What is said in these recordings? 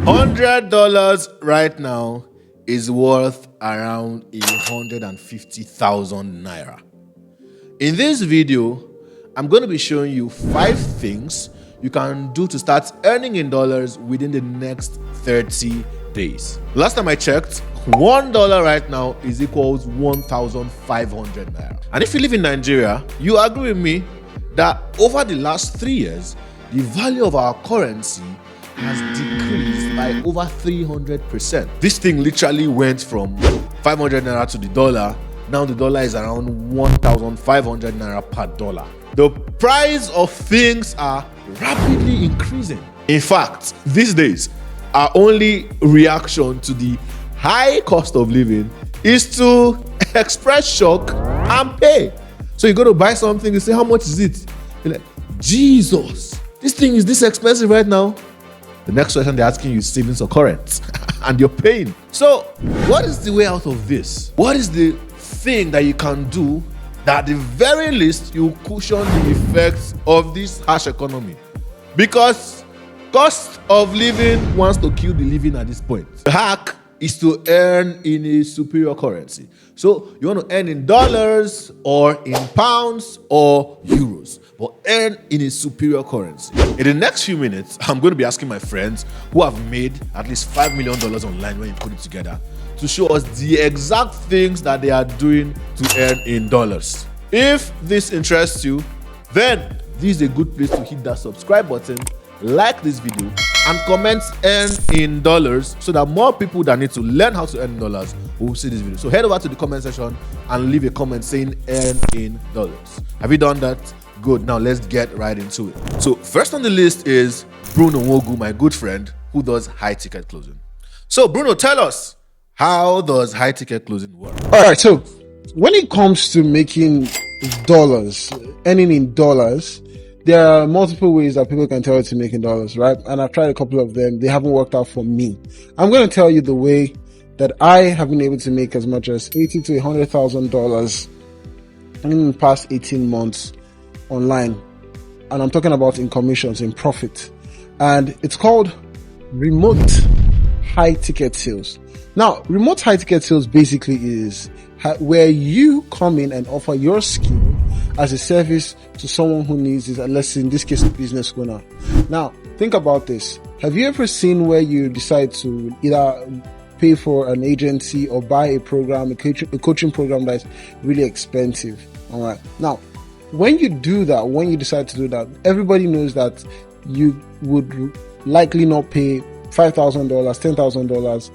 $100 right now is worth around 150,000 naira. In this video, I'm going to be showing you 5 things you can do to start earning in dollars within the next 30 days. Last time I checked, $1 right now is equals 1,500 naira. And if you live in Nigeria, you agree with me that over the last 3 years, the value of our currency has decreased by over 300%. This thing literally went from 500 naira to the dollar. Now the dollar is around 1,500 naira per dollar. The price of things are rapidly increasing. In fact, these days, our only reaction to the high cost of living is to express shock and pay. So you go to buy something, you say, how much is it? You're like, Jesus, this thing is this expensive right now? The next question they're asking you is savings or current, and you're paying. So what is the way out of this? What is the thing that you can do that at the very least you cushion the effects of this harsh economy? Because cost of living wants to kill the living at this point. The hack is to earn in a superior currency. So you want to earn in dollars or in pounds or euros, but earn in a superior currency. In the next few minutes, I'm going to be asking my friends who have made at least $5 million online when you put it together to show us the exact things that they are doing to earn in dollars. If this interests you, then this is a good place to hit that subscribe button, like this video, and comment earn in dollars so that more people that need to learn how to earn in dollars will see this video. So head over to the comment section and leave a comment saying earn in dollars. Have you done that? Good. Now let's get right into it. So first on the list is Bruno Nwogu, my good friend, who does high ticket closing. So Bruno, tell us, how does high ticket closing work? All right. So when it comes to making dollars, earning in dollars, there are multiple ways that people can tell you to make in dollars, right? And I've tried a couple of them. They haven't worked out for me. I'm going to tell you the way that I have been able to make as much as $80,000 to $100,000 in the past 18 months online. And I'm talking about in commissions, in profit. And it's called remote high ticket sales. Now, remote high ticket sales basically is where you come in and offer your skill as a service to someone who needs it, and let's say in this case, a business owner. Now, think about this. Have you ever seen where you decide to either pay for an agency or buy a program, a coaching program that's really expensive? All right. Now, when you do that, when you decide to do that, everybody knows that you would likely not pay $5,000, $10,000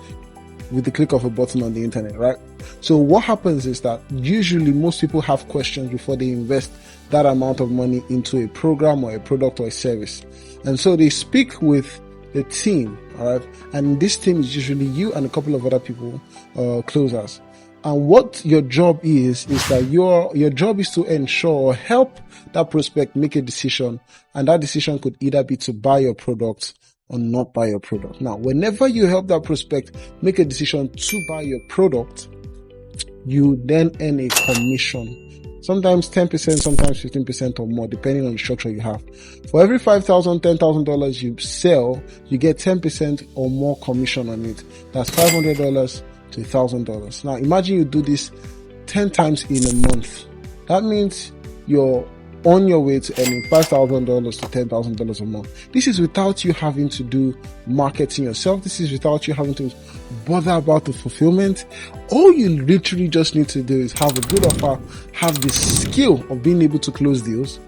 with the click of a button on the internet, right? So what happens is that usually most people have questions before they invest that amount of money into a program or a product or a service. And so they speak with the team, all right? And this team is usually you and a couple of other people, closers. And what your job is that your job is to ensure or help that prospect make a decision. And that decision could either be to buy your product or not buy your product. Now, whenever you help that prospect make a decision to buy your product, you then earn a commission. Sometimes 10%, sometimes 15% or more, depending on the structure you have. For every $5,000, $10,000 you sell, you get 10% or more commission on it. That's $500 to $1,000. Now, imagine you do this 10 times in a month. That means you're on your way to earning $5,000 to $10,000 a month. This is without you having to do marketing yourself. This is without you having to bother about the fulfillment. All you literally just need to do is have a good offer, have the skill of being able to close deals,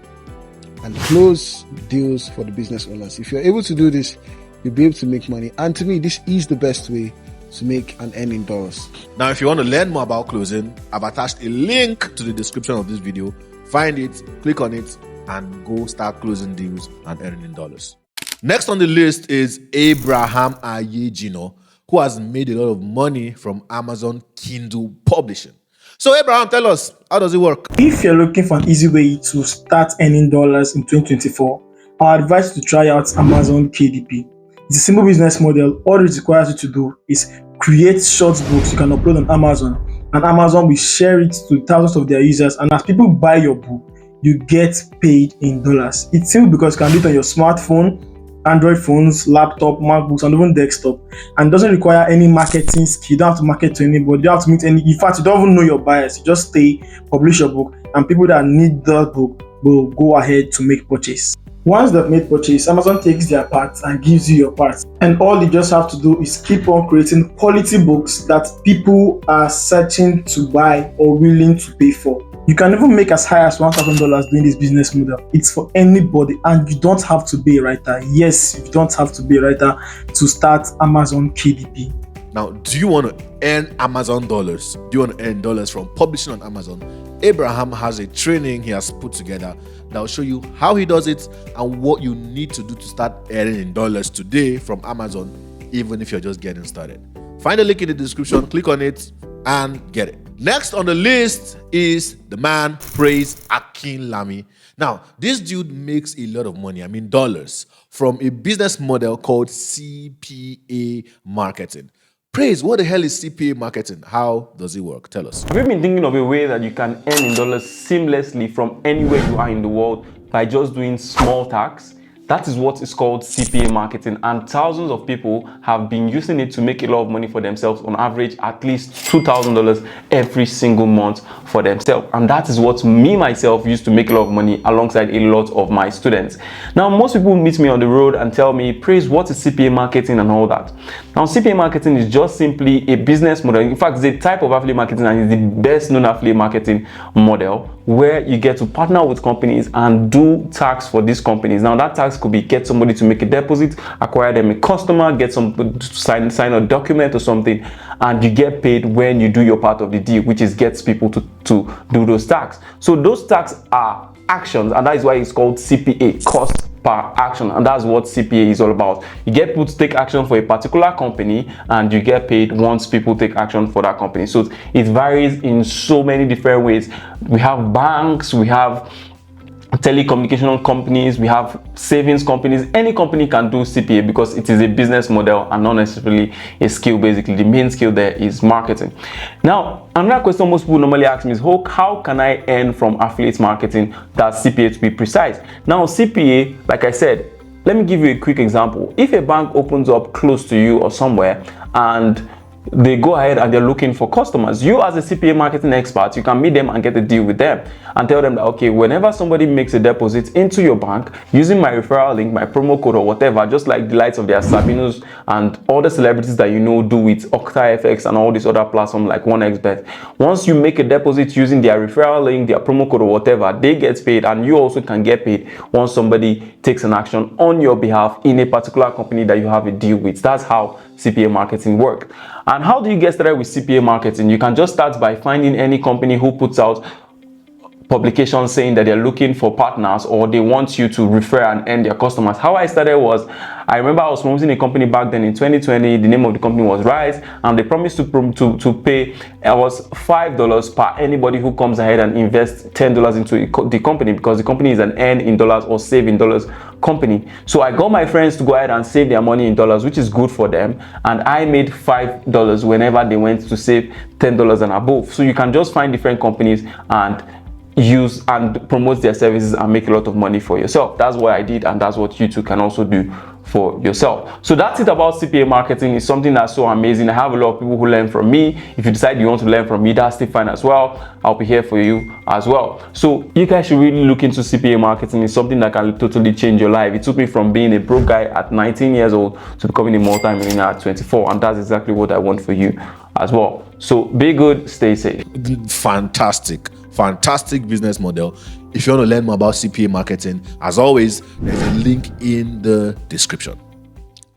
and close deals for the business owners. If you're able to do this, you'll be able to make money. And to me, this is the best way to make and earn in dollars. Now, if you want to learn more about closing, I've attached a link to the description of this video. Find it, click on it, and go start closing deals and earning in dollars. Next on the list is Abraham Ayejino, who has made a lot of money from Amazon Kindle publishing. So Abraham, tell us, how does it work? If you're looking for an easy way to start earning dollars in 2024, I advise you to try out Amazon KDP. It's a simple business model. All it requires you to do is create short books you can upload on Amazon, and Amazon will share it to thousands of their users. And as people buy your book, you get paid in dollars. It's simple because you can do it on your smartphone, Android phones, laptop, MacBooks, and even desktop. And it doesn't require any marketing skill. You don't have to market to anybody. You don't have to meet any. In fact, you don't even know your buyers. You just stay, publish your book, and people that need the book will go ahead to make purchase. Once they've made purchase, Amazon takes their part and gives you your part. And all you just have to do is keep on creating quality books that people are searching to buy or willing to pay for. You can even make as high as $1,000 doing this business model. It's for anybody, and you don't have to be a writer. Yes, you don't have to be a writer to start Amazon KDP. Now, do you want to earn Amazon dollars? Do you want to earn dollars from publishing on Amazon? Abraham has a training he has put together that will show you how he does it and what you need to do to start earning dollars today from Amazon, even if you're just getting started. Find the link in the description, click on it, and get it. Next on the list is the man Praise Akinlami. Now, this dude makes a lot of money, dollars, from a business model called CPA marketing. Praise, what the hell is CPA marketing? How does it work? Tell us. Have you been thinking of a way that you can earn in dollars seamlessly from anywhere you are in the world by just doing small tasks? That is what is called CPA marketing, and thousands of people have been using it to make a lot of money for themselves, on average at least $2,000 every single month for themselves. And that is what me myself used to make a lot of money alongside a lot of my students. Now, most people meet me on the road and tell me, Praise, what is CPA marketing and all that? Now, CPA marketing is just simply a business model. In fact, it's a type of affiliate marketing, and it's the best known affiliate marketing model, where you get to partner with companies and do tax for these companies. Now, that tax could be get somebody to make a deposit, acquire them a customer, get somebody to sign a document or something, and you get paid when you do your part of the deal, which is gets people to do those tax. So those tax are actions, and that is why it's called CPA, cost per action, and that's what CPA is all about. You get people to take action for a particular company, and you get paid once people take action for that company. So it varies in so many different ways. We have banks, we have telecommunication companies, we have savings companies. Any company can do CPA because it is a business model and not necessarily a skill. Basically, the main skill there is marketing. Now, another question most people normally ask me is, how can I earn from affiliate marketing? That's CPA, to be precise. Now, CPA, like I said, let me give you a quick example. If a bank opens up close to you or somewhere and they go ahead and they're looking for customers, you as a CPA marketing expert, you can meet them and get a deal with them and tell them that, okay, whenever somebody makes a deposit into your bank using my referral link, my promo code or whatever, just like the likes of their Sabinos and all the celebrities that you know do with OctaFX and all these other platforms like 1xBet, once you make a deposit using their referral link, their promo code or whatever, they get paid, and you also can get paid once somebody takes an action on your behalf in a particular company that you have a deal with. That's how CPA marketing work. And how do you get started with CPA marketing? You can just start by finding any company who puts out publications saying that they're looking for partners or they want you to refer and earn their customers. How I started was, I remember I was promoting a company back then in 2020. The name of the company was Rise, and they promised to pay was $5 per anybody who comes ahead and invests $10 into the company, because the company is an earn in dollars or save in dollars company. So I got my friends to go ahead and save their money in dollars, which is good for them, and I made $5 whenever they went to save $10 and above. So you can just find different companies and use and promote their services and make a lot of money for yourself. That's what I did, and that's what you too can also do for yourself. So that's it about CPA marketing. It's something that's so amazing. I have a lot of people who learn from me. If you decide you want to learn from me, that's still fine as well. I'll be here for you as well. So you guys should really look into CPA marketing. It's something that can totally change your life. It took me from being a broke guy at 19 years old to becoming a multi-millionaire at 24, and that's exactly what I want for you as well. So be good, stay safe. Fantastic business model. If you want to learn more about CPA marketing, as always, there's a link in the description.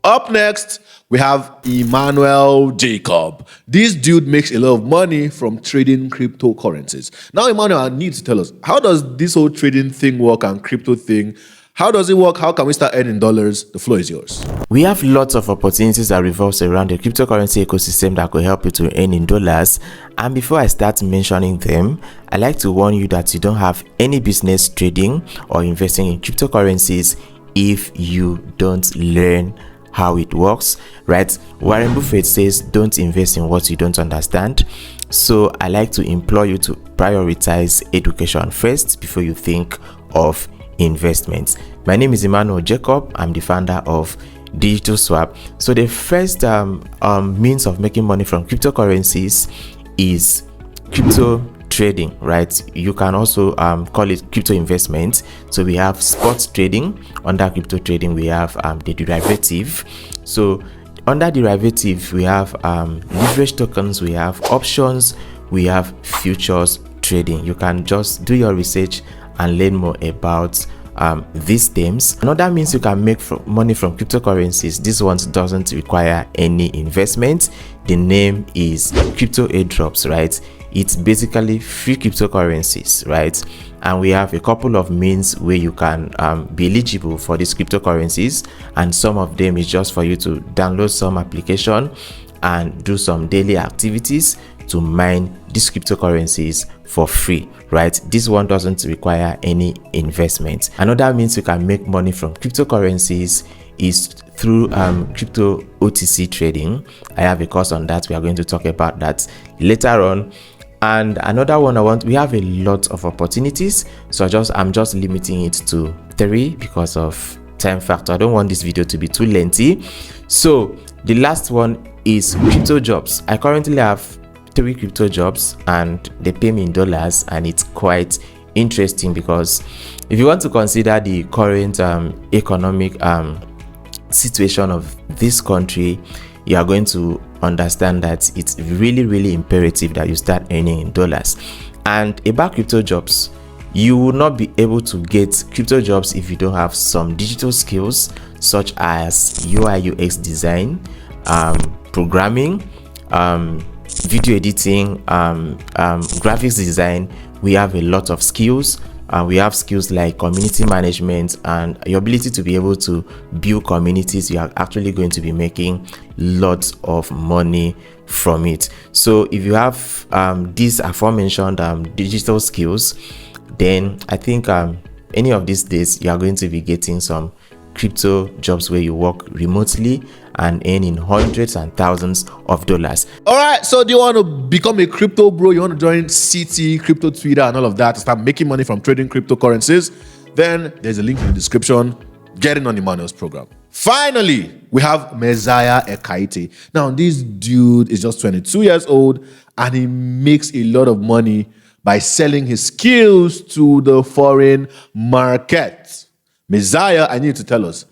Up next, we have Emmanuel Jacob. This dude makes a lot of money from trading cryptocurrencies. Now, Emmanuel, I need to tell us, how does this whole trading thing work and crypto thing? How does it work? How can we start earning dollars? The floor is yours. We have lots of opportunities that revolves around the cryptocurrency ecosystem that could help you to earn in dollars. And before I start mentioning them, I like to warn you that you don't have any business trading or investing in cryptocurrencies if you don't learn how it works, right? Warren Buffett says, don't invest in what you don't understand. So I like to implore you to prioritize education first before you think of investments. My name is Emmanuel Jacob. I'm the founder of Digital Swap. So the first means of making money from cryptocurrencies is crypto trading, right? You can also call it crypto investment. So we have spot trading. Under crypto trading, we have the derivative. So under derivative, we have leverage tokens, we have options, we have futures trading. You can just do your research and learn more about these themes. Another means you can make money from cryptocurrencies, this one doesn't require any investment. The name is crypto airdrops, right? It's basically free cryptocurrencies, right? And we have a couple of means where you can be eligible for these cryptocurrencies, and some of them is just for you to download some application and do some daily activities to mine these cryptocurrencies for free, right? This one doesn't require any investment. Another means you can make money from cryptocurrencies is through crypto OTC trading. I have a course on that. We are going to talk about that later on. And another one we have a lot of opportunities, so I'm just limiting it to 3 because of time factor. I don't want this video to be too lengthy. So the last one is crypto jobs. I currently have 3 crypto jobs and they pay me in dollars, and it's quite interesting because if you want to consider the current economic situation of this country, you are going to understand that it's really imperative that you start earning in dollars. And about crypto jobs, you will not be able to get crypto jobs if you don't have some digital skills such as UI UX design, programming, video editing, graphics design. We have a lot of skills. We have skills like community management and your ability to be able to build communities. You are actually going to be making lots of money from it. So if you have these aforementioned digital skills, then I think any of these days you are going to be getting some crypto jobs where you work remotely and earning hundreds and thousands of dollars. All right, so do you want to become a crypto bro? You want to join CT, crypto Twitter, and all of that to start making money from trading cryptocurrencies? Then there's a link in the description. Get in on Emmanuel's program. Finally, we have Messiah Ekaette. Now, this dude is just 22 years old and he makes a lot of money by selling his skills to the foreign market. Messiah, I need to tell us,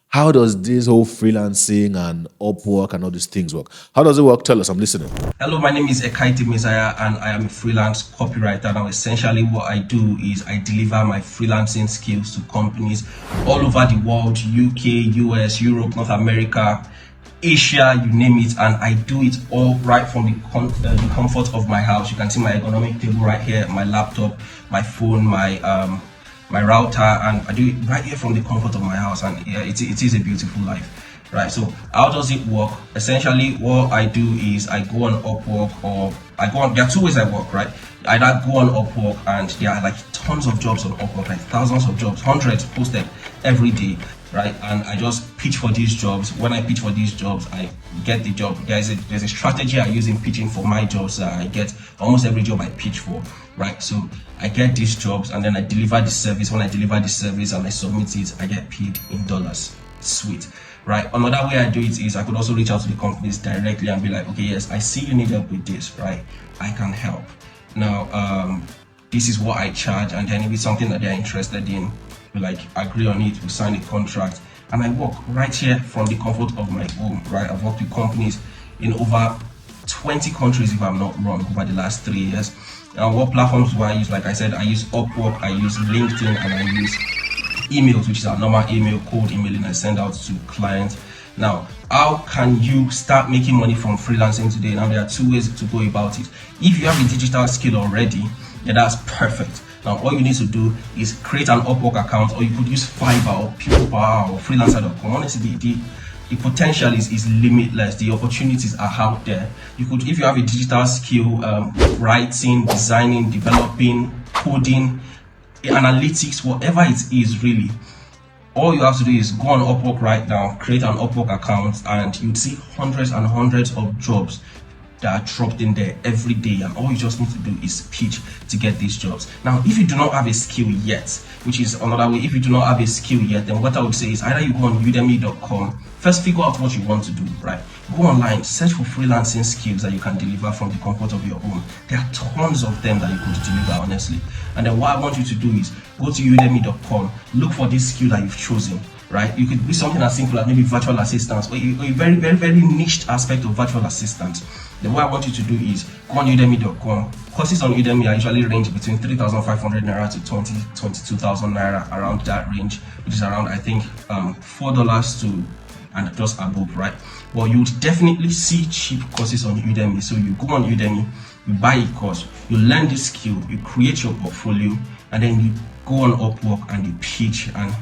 how does this whole freelancing and Upwork and all these things work? How does it work? Tell us, I'm listening. Hello, my name is Ekaette Messiah and I am a freelance copywriter. Now, essentially what I do is I deliver my freelancing skills to companies all over the world, UK, US, Europe, North America, Asia, you name it, and I do it all right from the comfort of my house. You can see my ergonomic table right here, my laptop, my phone, my router, and I do it right here from the comfort of my house. And yeah, it is a beautiful life, right? So how does it work? Essentially what I do is I go on Upwork, or there are 2 ways I work, right? I either go on Upwork, and there are like tons of jobs on Upwork, like thousands of jobs, hundreds posted every day, right? And I just pitch for these jobs. When I pitch for these jobs, I get the job. There's a strategy I use in pitching for my jobs. I get almost every job I pitch for, right? So I get these jobs and then I deliver the service. When I deliver the service and I submit it, I get paid in dollars. Sweet, right? Another way I do it is I could also reach out to the companies directly and be like, okay, yes, I see you need help with this, right? I can help. Now, this is what I charge, and then if it's something that they're interested in, we like agree on it, we sign a contract, and I work right here from the comfort of my home, right? I've worked with companies in over 20 countries, if I'm not wrong, over the last 3 years. Now, what platforms do I use? Like I said, I use Upwork, I use LinkedIn, and I use emails, which is our normal email, cold emailing I send out to clients. Now, how can you start making money from freelancing today? Now, there are 2 ways to go about it. If you have a digital skill already, yeah, that's perfect. Now, all you need to do is create an Upwork account, or you could use Fiverr or PeoplePower or Freelancer.com. Honestly, the potential is limitless. The opportunities are out there. You could, if you have a digital skill, writing, designing, developing, coding, analytics, whatever it is, really, all you have to do is go on Upwork right now, create an Upwork account, and you'd see hundreds and hundreds of jobs that are dropped in there every day, and all you just need to do is pitch to get these jobs. Now, if you do not have a skill yet, which is another way, if you do not have a skill yet, then what I would say is either you go on udemy.com, first figure out what you want to do, right? Go online, search for freelancing skills that you can deliver from the comfort of your home. There are tons of them that you could deliver, honestly. And then what I want you to do is go to udemy.com, look for this skill that you've chosen, right? You could be something as simple as maybe virtual assistants, or a very, very, very niched aspect of virtual assistants. Then what I want you to do is go on udemy.com. Courses on Udemy are usually range between 3,500 naira to 22,000 naira, around that range, which is around, I think, $4 to and just above, right? Well, you would definitely see cheap courses on Udemy. So you go on Udemy, you buy a course, you learn this skill, you create your portfolio, and then you go on Upwork and you pitch. And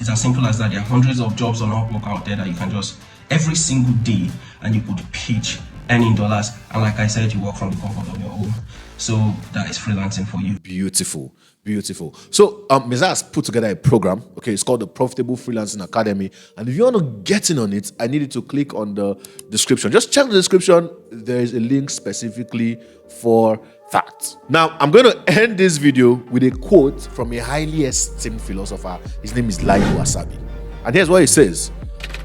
it's as simple as that. There are hundreds of jobs on Upwork out there that you can just every single day, and you could pitch, earning dollars. And like I said, you work from the comfort of your home. So that is freelancing for you. Beautiful, beautiful. So Meza has put together a program. Okay, it's called the Profitable Freelancing Academy. And if you want to get in on it, I need you to click on the description. Just check the description. There is a link specifically for that. Now, I'm going to end this video with a quote from a highly esteemed philosopher. His name is Lai Wasabi. And here's what he says: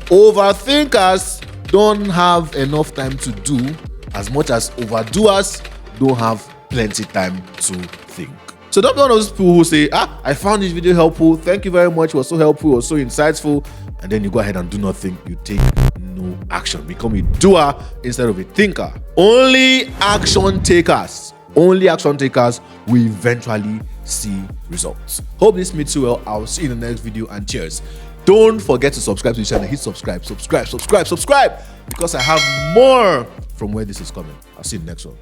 overthinkers don't have enough time to do as much as overdoers don't have plenty time to think. So don't be one of those people who say, I found this video helpful, thank you very much, it was so helpful, it was so insightful, and then you go ahead and do nothing. You take no action. Become a doer instead of a thinker. Only action takers will eventually see results. Hope this meets you well. I'll see you in the next video, and cheers. Don't forget to subscribe to the channel. Hit subscribe, because I have more from where this is coming. I'll see you in the next one.